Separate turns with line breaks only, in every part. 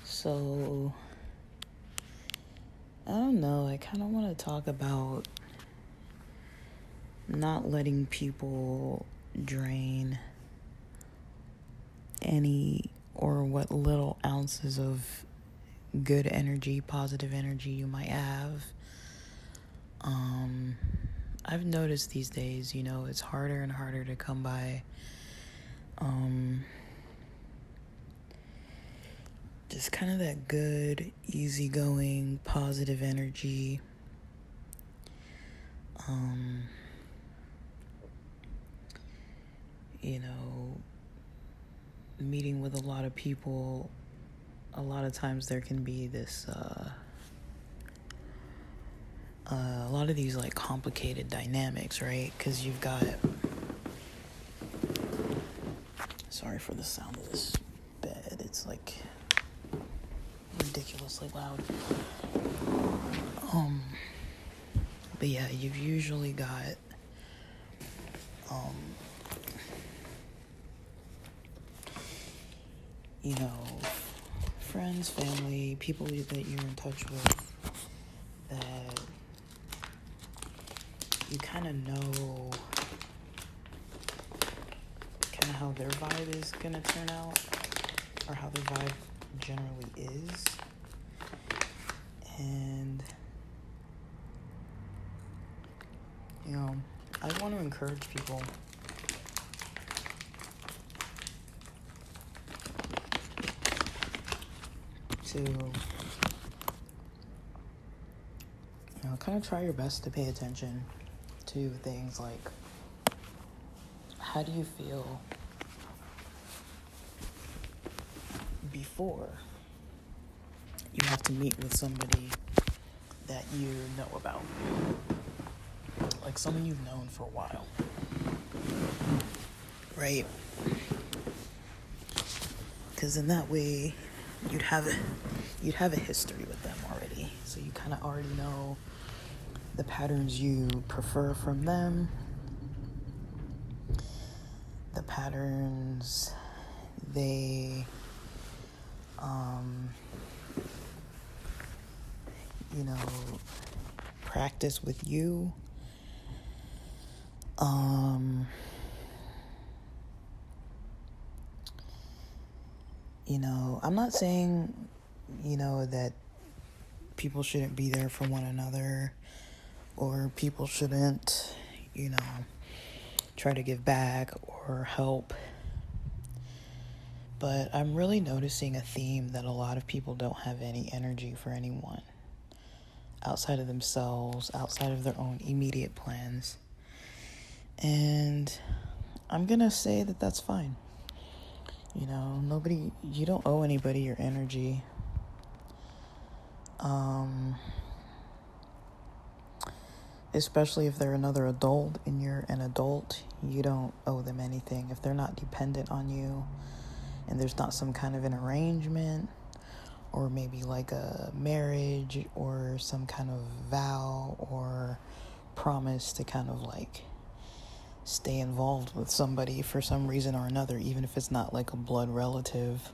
So, I don't know, I kind of want to talk about not letting people drain any or what little ounces of good energy, positive energy you might have. I've noticed these days, it's harder and harder to come by just kind of that good, easygoing, positive energy. Meeting with a lot of people, a lot of times there can be this, a lot of these like complicated dynamics, right? Because you've got, sorry for the sound of this bed, it's like ridiculously loud. But yeah, you've usually got, friends, family, people that you're in touch with that you kind of know kind of how their vibe is going to turn out, or how their vibe generally is. And, I want to encourage people to, kind of try your best to pay attention to things like, how do you feel before you have to meet with somebody that you know about, like someone you've known for a while, right? Because in that way you'd have a history with them already, so you kind of already know the patterns you prefer from them, the patterns they practice with you. I'm not saying, that people shouldn't be there for one another, or people shouldn't, try to give back or help. But I'm really noticing a theme that a lot of people don't have any energy for anyone outside of themselves, outside of their own immediate plans. And I'm gonna say that that's fine. You don't owe anybody your energy. Especially if they're another adult and you're an adult, you don't owe them anything. If they're not dependent on you and there's not some kind of an arrangement, or maybe like a marriage or some kind of vow or promise to kind of like stay involved with somebody for some reason or another, even if it's not like a blood relative.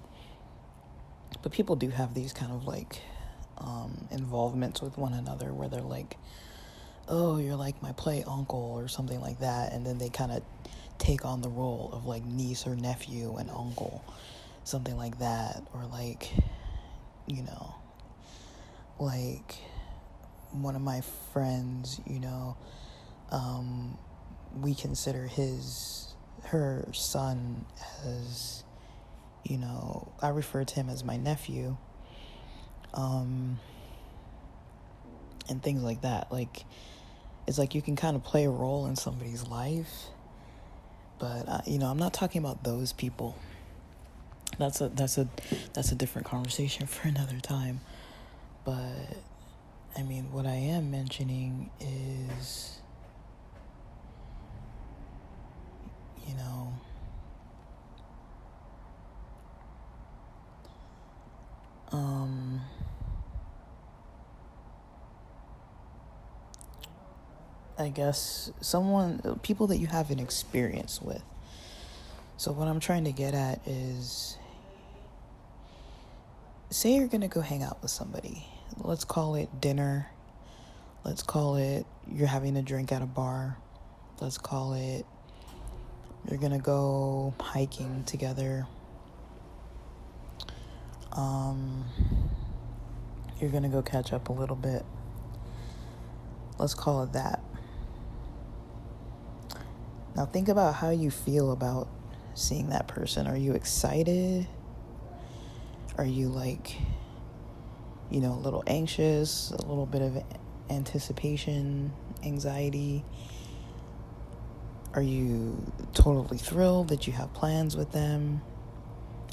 But people do have these kind of like involvements with one another where they're like, oh, you're like my play uncle or something like that, and then they kind of take on the role of like niece or nephew and uncle, something like that. Or like, like one of my friends, we consider her son as, I refer to him as my nephew, and things like that. Like, it's like you can kind of play a role in somebody's life, but I'm not talking about those people. That's a different conversation for another time. But I mean, what I am mentioning is, I guess, people that you have an experience with. So what I'm trying to get at is, say you're going to go hang out with somebody. Let's call it dinner. Let's call it you're having a drink at a bar. Let's call it you're going to go hiking together. You're going to go catch up a little bit. Let's call it that. Now think about how you feel about seeing that person. Are you excited? Are you like, a little anxious, a little bit of anticipation, anxiety? Are you totally thrilled that you have plans with them?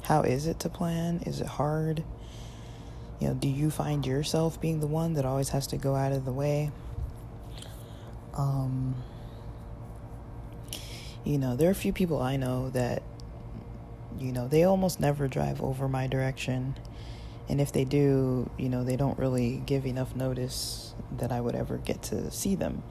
How is it to plan? Is it hard? Do you find yourself being the one that always has to go out of the way? There are a few people I know that, they almost never drive over my direction. And if they do, they don't really give enough notice that I would ever get to see them.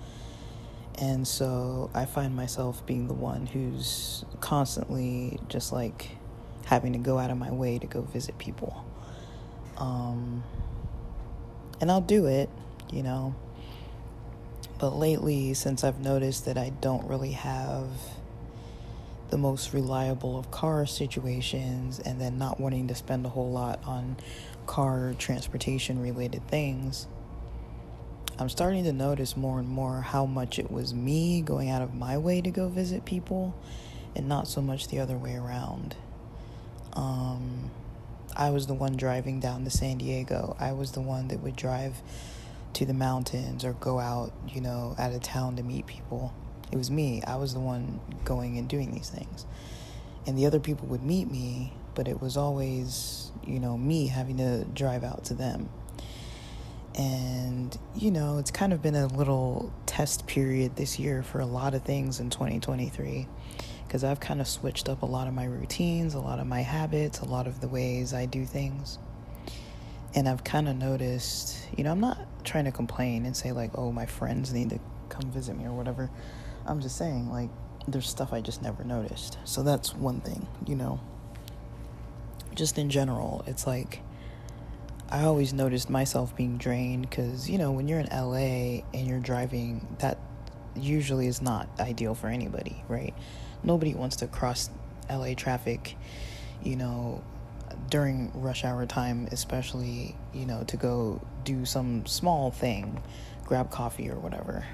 And so I find myself being the one who's constantly just like having to go out of my way to go visit people. And I'll do it, But lately, since I've noticed that I don't really have the most reliable of car situations, and then not wanting to spend a whole lot on car transportation related things, I'm starting to notice more and more how much it was me going out of my way to go visit people and not so much the other way around. I was the one driving down to San Diego. I was the one that would drive to the mountains or go out, out of town to meet people. It was me. I was the one going and doing these things. And the other people would meet me, but it was always, me having to drive out to them. And, it's kind of been a little test period this year for a lot of things in 2023, because I've kind of switched up a lot of my routines, a lot of my habits, a lot of the ways I do things. And I've kind of noticed, I'm not trying to complain and say like, oh, my friends need to come visit me or whatever. I'm just saying, like, there's stuff I just never noticed. So that's one thing, Just in general, it's like, I always noticed myself being drained because, when you're in LA and you're driving, that usually is not ideal for anybody, right? Nobody wants to cross LA traffic, during rush hour time, especially, to go do some small thing, grab coffee or whatever.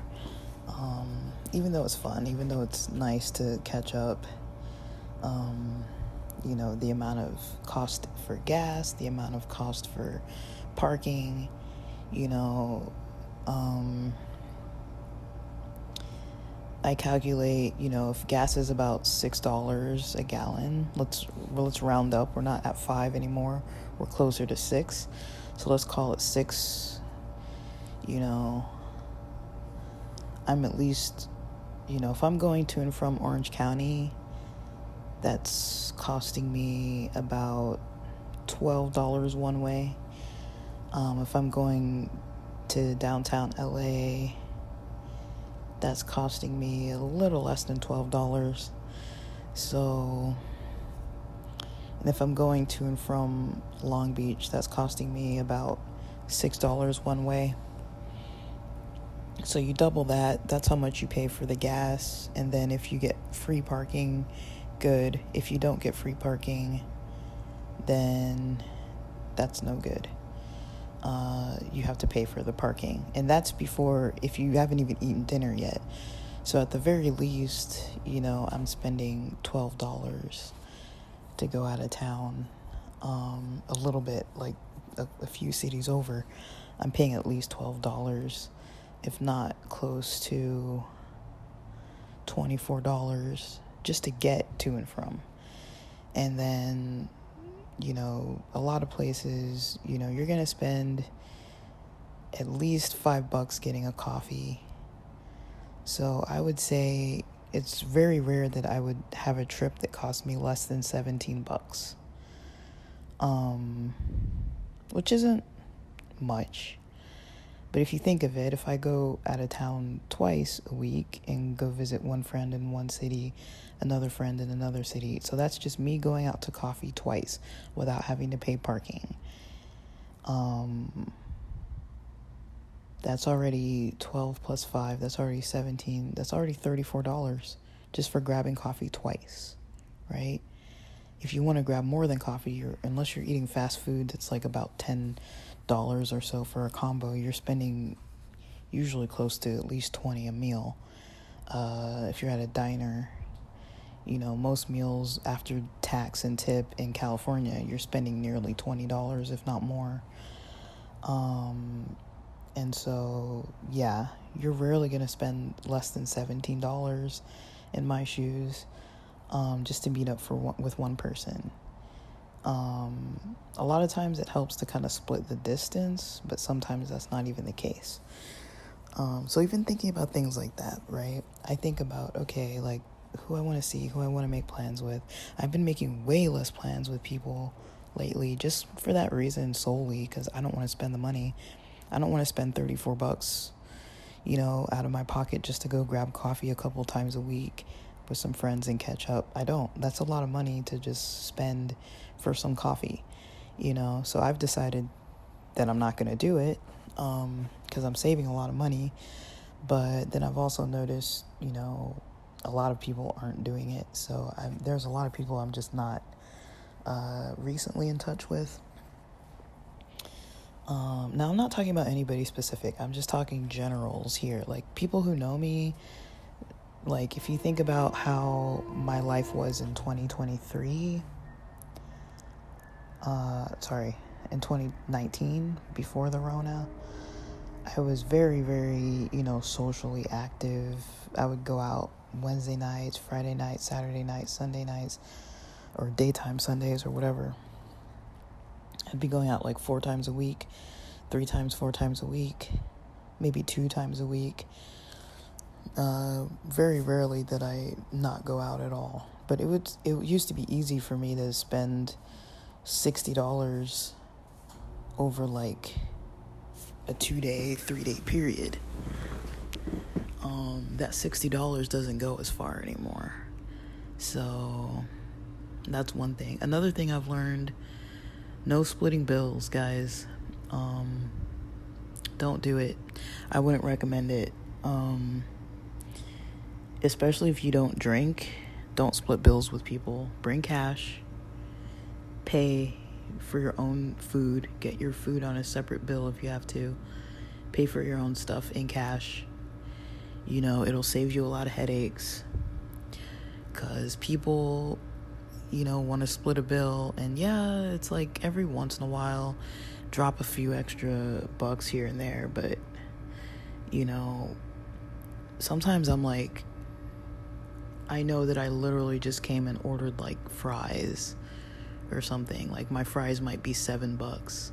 Even though it's fun, even though it's nice to catch up, the amount of cost for gas, the amount of cost for parking, I calculate, if gas is about $6 a gallon, let's round up. We're not at 5 anymore. We're closer to 6. So let's call it 6. I'm at least, if I'm going to and from Orange County, that's costing me about $12 one way. If I'm going to downtown LA, that's costing me a little less than $12. So, and if I'm going to and from Long Beach, that's costing me about $6 one way. So you double that, that's how much you pay for the gas. And then if you get free parking, good. If you don't get free parking, then that's no good. You have to pay for the parking. And that's before, if you haven't even eaten dinner yet. So at the very least, I'm spending $12 to go out of town. A little bit, like a few cities over, I'm paying at least $12, if not close to $24, just to get to and from. And then, a lot of places, you're going to spend at least $5 getting a coffee. So I would say it's very rare that I would have a trip that cost me less than $17. Which isn't much. But if you think of it, if I go out of town twice a week and go visit one friend in one city, another friend in another city, so that's just me going out to coffee twice without having to pay parking. That's already 12 plus 5, that's already 17, that's already $34 just for grabbing coffee twice, right? If you want to grab more than coffee, unless you're eating fast food, that's like about $10 or so for a combo, you're spending usually close to at least 20 a meal. If you're at a diner, most meals after tax and tip in California, you're spending nearly $20, if not more. And so, yeah, you're rarely going to spend less than $17 in my shoes, just to meet up with one person. A lot of times it helps to kind of split the distance, but sometimes that's not even the case. So even thinking about things like that, right? I think about, okay, like who I want to see, who I want to make plans with. I've been making way less plans with people lately just for that reason solely, because I don't want to spend the money. I don't want to spend $34, out of my pocket just to go grab coffee a couple times a week with some friends and catch up. I don't. That's a lot of money to just spend for some coffee, So I've decided that I'm not going to do it because I'm saving a lot of money. But then I've also noticed, a lot of people aren't doing it. So there's a lot of people I'm just not recently in touch with. Now, I'm not talking about anybody specific. I'm just talking generals here. Like, people who know me, like, if you think about how my life was in 2023, in 2019, before the Rona, I was very, very, socially active. I would go out Wednesday nights, Friday nights, Saturday nights, Sunday nights, or daytime Sundays or whatever. I'd be going out like 4 times a week, 4 times a week, maybe 2 times a week. Very rarely did I not go out at all. But it used to be easy for me to spend $60 over like a 2-day, 3-day period. That $60 doesn't go as far anymore. So that's one thing. Another thing I've learned, no splitting bills, guys. Don't do it. I wouldn't recommend it. Especially if you don't drink, don't split bills with people. Bring cash. Pay for your own food. Get your food on a separate bill if you have to. Pay for your own stuff in cash. It'll save you a lot of headaches. Because people, want to split a bill. And yeah, it's like every once in a while, drop a few extra bucks here and there. But, sometimes I'm like, I know that I literally just came and ordered like fries or something. Like my fries might be $7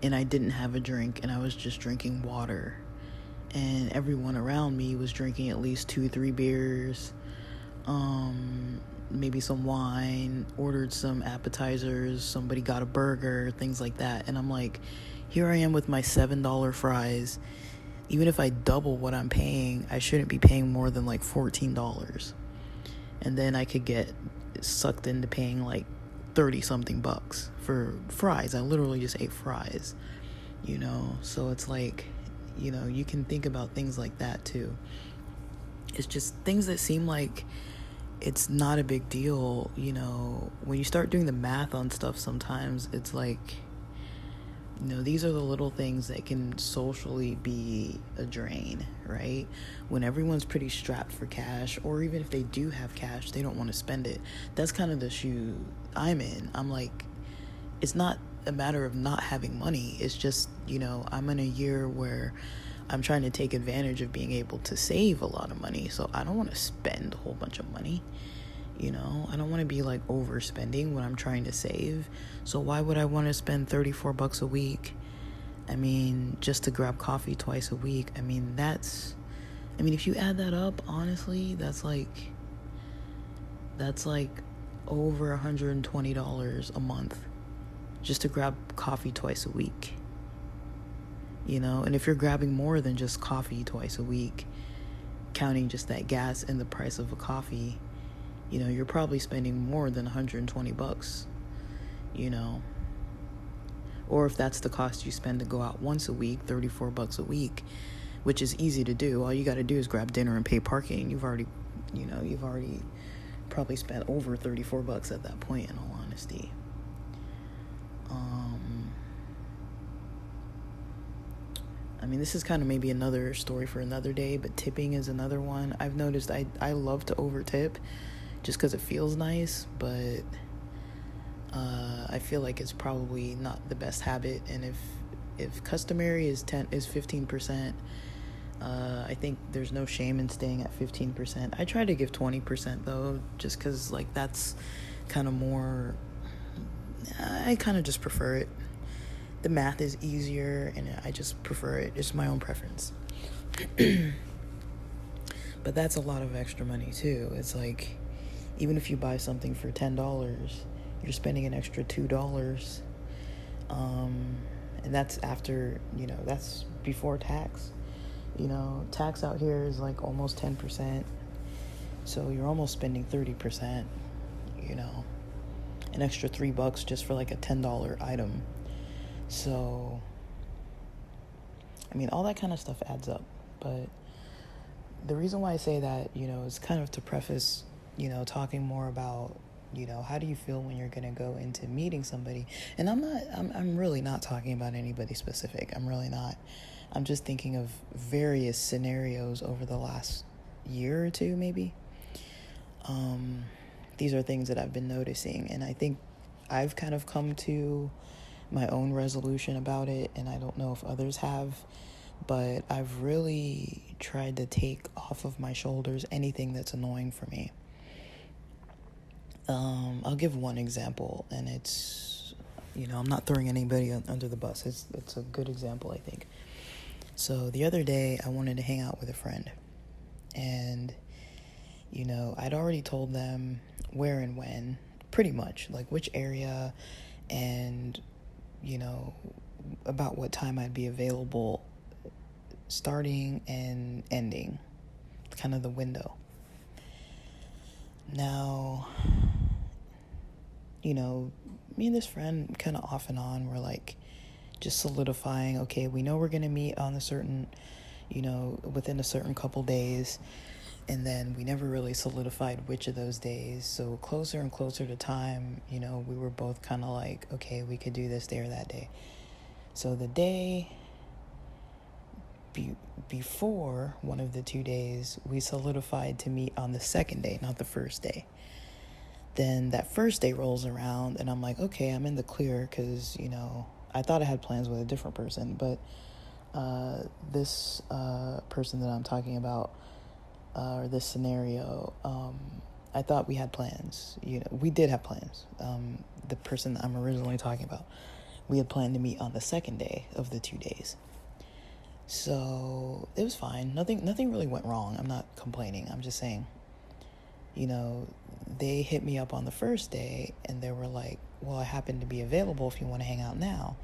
and I didn't have a drink and I was just drinking water. And everyone around me was drinking at least 2-3 beers, maybe some wine, ordered some appetizers, somebody got a burger, things like that. And I'm like, here I am with my $7 fries. Even if I double what I'm paying, I shouldn't be paying more than like $14. And then I could get sucked into paying like 30 something bucks for fries. I literally just ate fries, so it's like, you can think about things like that too. It's just things that seem like it's not a big deal. When you start doing the math on stuff, sometimes it's like, these are the little things that can socially be a drain, right? When everyone's pretty strapped for cash, or even if they do have cash, they don't want to spend it. That's kind of the shoe I'm in. I'm like, it's not a matter of not having money. It's just, I'm in a year where I'm trying to take advantage of being able to save a lot of money. So I don't want to spend a whole bunch of money. I don't want to be like overspending when I'm trying to save. So why would I want to spend $34 a week? I mean, just to grab coffee twice a week. I mean, if you add that up, honestly, that's like over $120 a month just to grab coffee twice a week. And if you're grabbing more than just coffee twice a week, counting just that gas and the price of a coffee, you're probably spending more than $120, or if that's the cost you spend to go out once a week, $34 a week, which is easy to do. All you got to do is grab dinner and pay parking. You've already probably spent over $34 at that point, in all honesty. This is kind of maybe another story for another day, but tipping is another one. I've noticed I love to over tip just because it feels nice, but I feel like it's probably not the best habit. And if customary is 15%, I think there's no shame in staying at 15%. I try to give 20% though, just because that's kind of more, I kind of just prefer it. The math is easier and I just prefer it. It's my own preference. But that's a lot of extra money too. It's like, even if you buy something for $10, you're spending an extra $2. And that's after, that's before tax. Tax out here is like almost 10%. So you're almost spending 30%, an extra $3 just for like a $10 item. So, all that kind of stuff adds up. But the reason why I say that, is kind of to preface, talking more about, how do you feel when you're going to go into meeting somebody? And I'm really not talking about anybody specific. I'm really not. I'm just thinking of various scenarios over the last year or two, maybe. These are things that I've been noticing, and I think I've kind of come to my own resolution about it, and I don't know if others have, but I've really tried to take off of my shoulders anything that's annoying for me. I'll give one example, and it's, I'm not throwing anybody under the bus. It's a good example, I think. So the other day, I wanted to hang out with a friend, and, I'd already told them where and when, pretty much, like which area, and, about what time I'd be available, starting and ending, kind of the window. Now, me and this friend kind of off and on were like just solidifying, okay, we know we're going to meet on a certain, within a certain couple days. And then we never really solidified which of those days. So closer and closer to time, we were both kind of like, okay, we could do this day or that day. So the day before one of the 2 days, we solidified to meet on the second day, not the first day. Then that first day rolls around and I'm like, okay, I'm in the clear because, I thought I had plans with a different person, but this person that I'm talking about, or this scenario, I thought we had plans. We did have plans. The person that I'm originally talking about, we had planned to meet on the second day of the 2 days. So it was fine. Nothing really went wrong. I'm not complaining. I'm just saying, they hit me up on the first day and they were like, well, I happen to be available if you want to hang out now.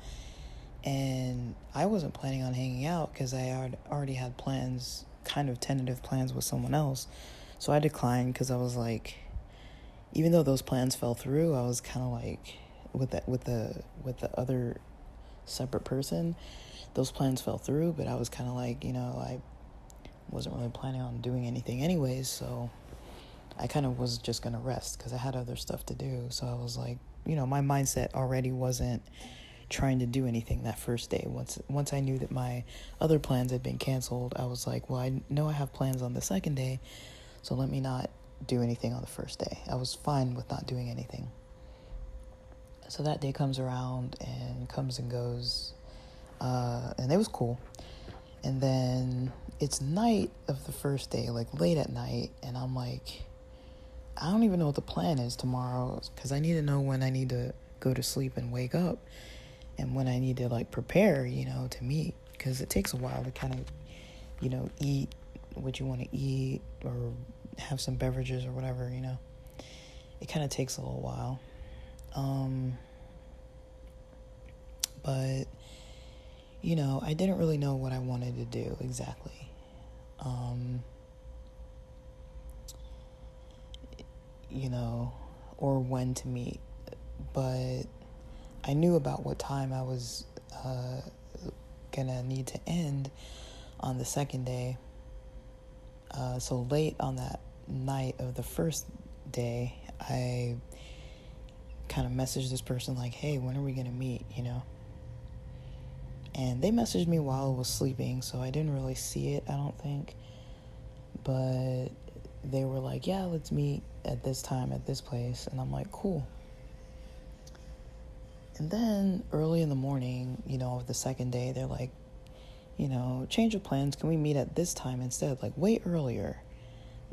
And I wasn't planning on hanging out because I already had plans, kind of tentative plans with someone else. So I declined because I was like, even though those plans fell through, I was kind of like, with the other separate person, those plans fell through, but I was kind of like, I wasn't really planning on doing anything anyways, so I kind of was just going to rest because I had other stuff to do. So I was like, my mindset already wasn't trying to do anything that first day. Once I knew that my other plans had been canceled, I was like, well, I know I have plans on the second day, so let me not do anything on the first day. I was fine with not doing anything. So that day comes around and comes and goes, and it was cool. And then it's night of the first day, like late at night, and I'm like, I don't even know what the plan is tomorrow because I need to know when I need to go to sleep and wake up and when I need to like prepare, to meet, because it takes a while to kind of, eat what you want to eat or have some beverages or whatever, it kind of takes a little while. But, I didn't really know what I wanted to do exactly. Um, or when to meet. But I knew about what time I was gonna need to end on the second day. So late on that night of the first day, I kind of messaged this person like, hey, when are we gonna meet, And they messaged me while I was sleeping, so I didn't really see it, I don't think. But they were like, yeah, let's meet at this time at this place. And I'm like, cool. And then early in the morning, of the second day, they're like, change of plans. Can we meet at this time instead? Like way earlier.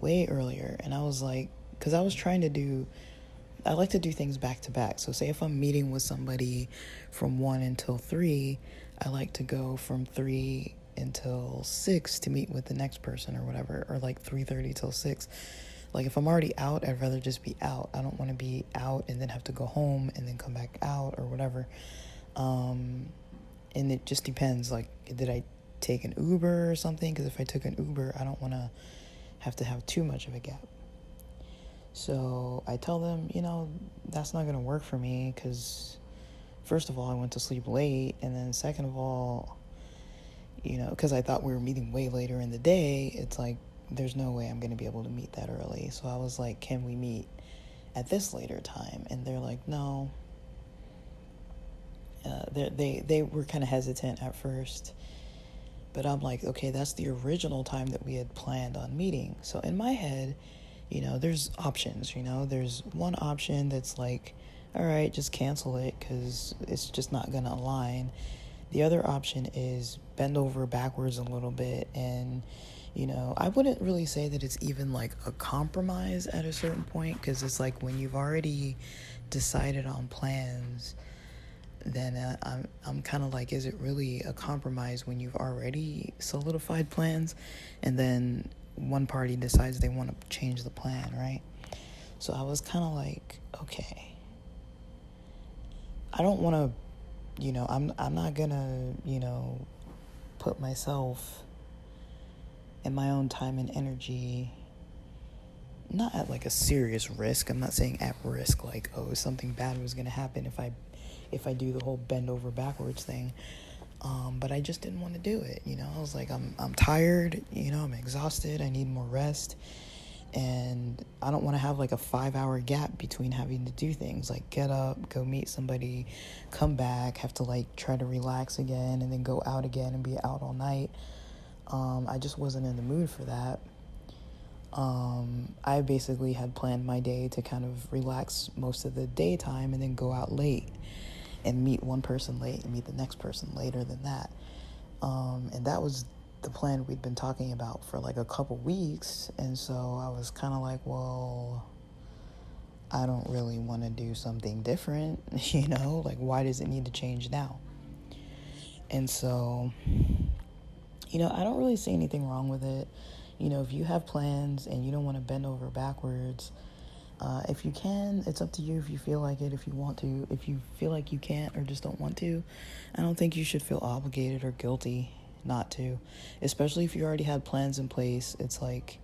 And I was like, because I like to do things back to back. So say if I'm meeting with somebody from 1 until 3, I like to go from 3 until 6 to meet with the next person or whatever, or like 3:30 till 6. Like if I'm already out, I'd rather just be out. I don't want to be out and then have to go home and then come back out or whatever. And it just depends. Like, did I take an Uber or something? Because if I took an Uber, I don't want to have too much of a gap. So I tell them, that's not going to work for me because, first of all, I went to sleep late. And then second of all, because I thought we were meeting way later in the day, it's like, there's no way I'm going to be able to meet that early. So I was like, can we meet at this later time? And they're like, no. They were kind of hesitant at first. But I'm like, okay, that's the original time that we had planned on meeting. So in my head, there's options, There's one option that's like, all right, just cancel it because it's just not going to align. The other option is bend over backwards a little bit. And, I wouldn't really say that it's even like a compromise at a certain point because it's like when you've already decided on plans, then I'm kind of like, is it really a compromise when you've already solidified plans and then one party decides they want to change the plan, right? So I was kind of like, okay, I don't want to, I'm not gonna, put myself and my own time and energy not at like a serious risk. I'm not saying at risk like, oh, something bad was gonna happen if I do the whole bend over backwards thing. But I just didn't want to do it. I was like, I'm tired, I'm exhausted. I need more rest. And I don't want to have like a 5-hour gap between having to do things like get up, go meet somebody, come back, have to like try to relax again and then go out again and be out all night. I just wasn't in the mood for that. I basically had planned my day to kind of relax most of the daytime and then go out late and meet one person late and meet the next person later than that. And that was the plan we'd been talking about for like a couple weeks. And so I was kind of like, well, I don't really want to do something different, like why does it need to change now? And so, I don't really see anything wrong with it. If you have plans and you don't want to bend over backwards, if you can, it's up to you if you feel like it, if you want to. If you feel like you can't or just don't want to, I don't think you should feel obligated or guilty not to, especially if you already had plans in place. It's like,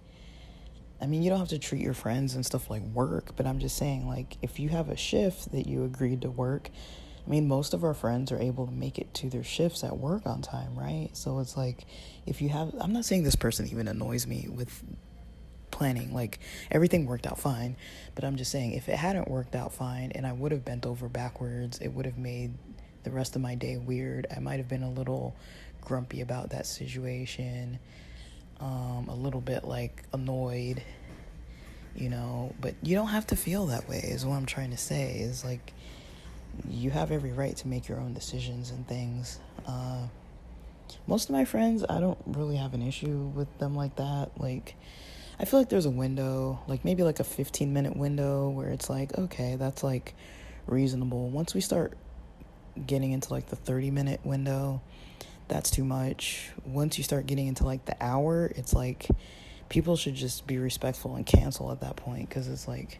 you don't have to treat your friends and stuff like work, but I'm just saying, like, if you have a shift that you agreed to work, most of our friends are able to make it to their shifts at work on time, right? So it's like, if you have, I'm not saying this person even annoys me with planning, like everything worked out fine, but I'm just saying if it hadn't worked out fine and I would have bent over backwards, it would have made the rest of my day weird. I might have been a little grumpy about that situation, a little bit like annoyed, but you don't have to feel that way is what I'm trying to say. Is like, you have every right to make your own decisions and things. Most of my friends, I don't really have an issue with them like that. Like, I feel like there's a window, like maybe like a 15-minute window where it's like, okay, that's like reasonable. Once we start getting into like the 30-minute window, that's too much. Once you start getting into like the hour, it's like people should just be respectful and cancel at that point, because it's like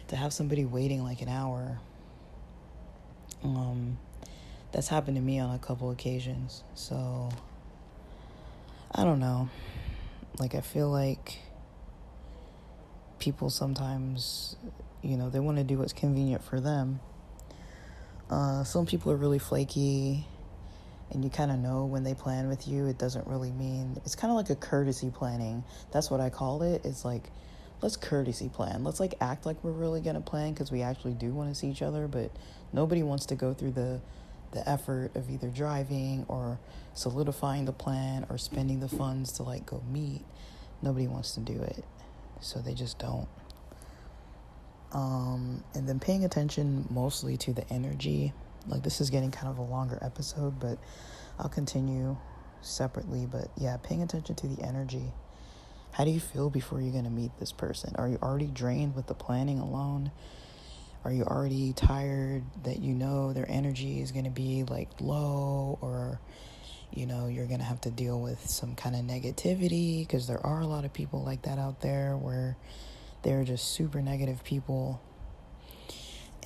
to have somebody waiting like an hour, That's happened to me on a couple occasions. So, I don't know. Like, I feel like people sometimes, they want to do what's convenient for them. Some people are really flaky, and you kind of know when they plan with you. It doesn't really mean, it's kind of like a courtesy planning. That's what I call it. It's like, let's courtesy plan. Let's like act like we're really going to plan because we actually do want to see each other, but nobody wants to go through the effort of either driving or solidifying the plan or spending the funds to like go meet. Nobody wants to do it, so they just don't. And then paying attention mostly to the energy. Like, this is getting kind of a longer episode, but I'll continue separately. But yeah, paying attention to the energy. How do you feel before you're going to meet this person? Are you already drained with the planning alone? Are you already tired that their energy is going to be like low, or you're going to have to deal with some kind of negativity, because there are a lot of people like that out there where they're just super negative people.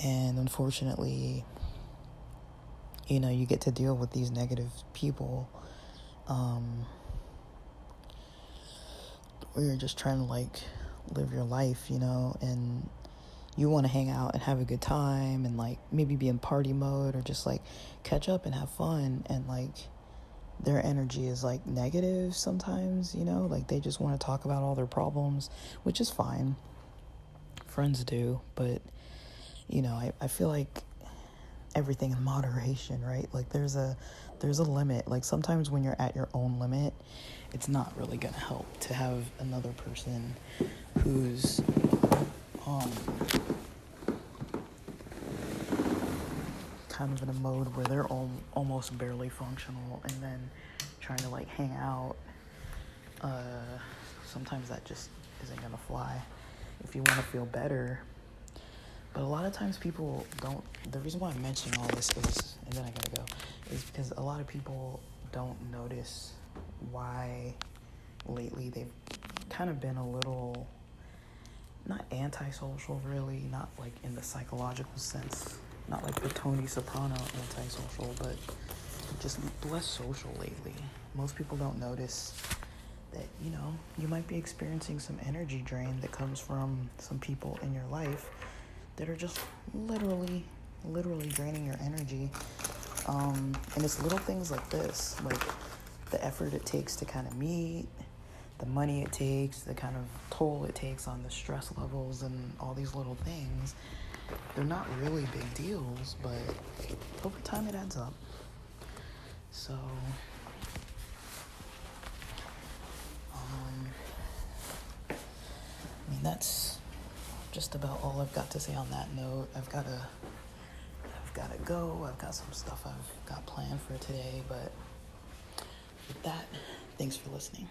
And unfortunately, you get to deal with these negative people where you're just trying to like live your life, and you want to hang out and have a good time and like maybe be in party mode or just like catch up and have fun, and like their energy is like negative sometimes, like they just want to talk about all their problems, which is fine. Friends do, but I feel like everything in moderation, right? Like there's a limit. Like sometimes when you're at your own limit, it's not really gonna help to have another person who's kind of in a mode where they're almost barely functional, and then trying to like hang out. Sometimes that just isn't gonna fly if you want to feel better. But a lot of times people don't. The reason why I'm mentioning all this is, and then I gotta go, is because a lot of people don't notice why lately they've kind of been a little, not antisocial really, not like in the psychological sense, not like the Tony Soprano antisocial, but just less social lately. Most people don't notice that, you might be experiencing some energy drain that comes from some people in your life that are just literally draining your energy. And it's little things like this, like the effort it takes to kind of meet, the money it takes, the kind of toll it takes on the stress levels, and all these little things. They're not really big deals, but over time it adds up. So, that's just about all I've got to say on that note. I've got to go. I've got some stuff I've got planned for today, but with that, thanks for listening.